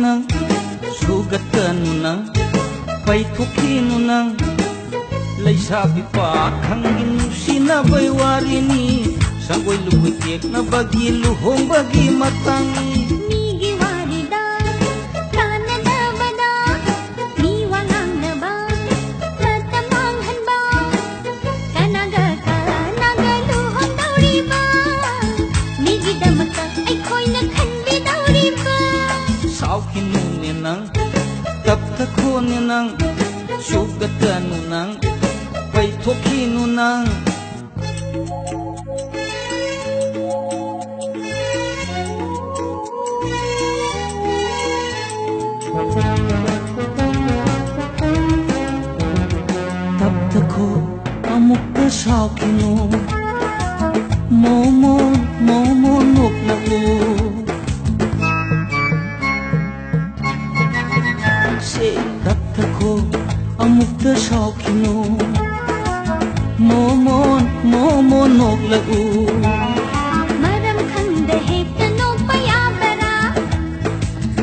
nang sugatanu nang paithokinu nang laisabi pa khangin sinabay warini sangoy lukoy kek na bagi luhong bagi matang migi warida tanada bada miwangang na ba tatamang hanba kanaga luhong dauri ba migi damata ay koy naghanbi dauri ba sao kinune nang tapta khone nang sugatanu nang paithokinu nang tapta ko amukta saukinu momo nok na u se tapta ko amukta saukinu momo nok la u maram khangda hekta no payabara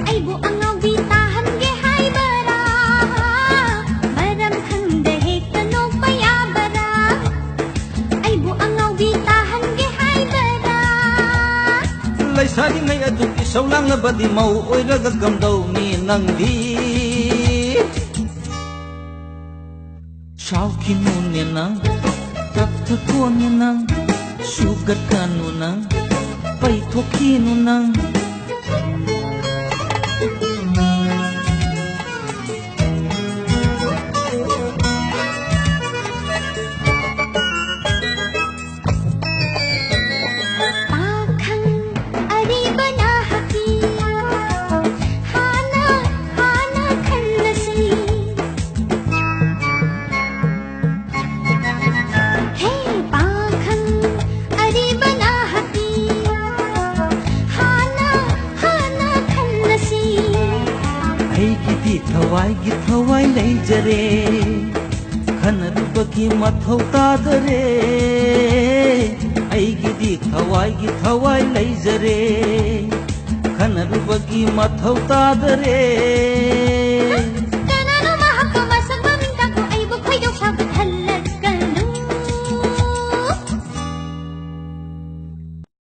ay bu angaw bitahan ge hay bara maram khangda hekta no payabara ay bu angaw bitahan ge hay bara laisari ngai adu ki saulang na badi mau oiraga gamdau ni nangdi saukinu ne nang tapta ko ne nang sugatanu nang paithokinu nang pakhang ariba na haki hana khanasi hey pakhang ariba na haki hana khanasi ai gidi thawai leijare khanarubagi mathau tadare ai gidi thawai leijare khanarubagi mathau tadare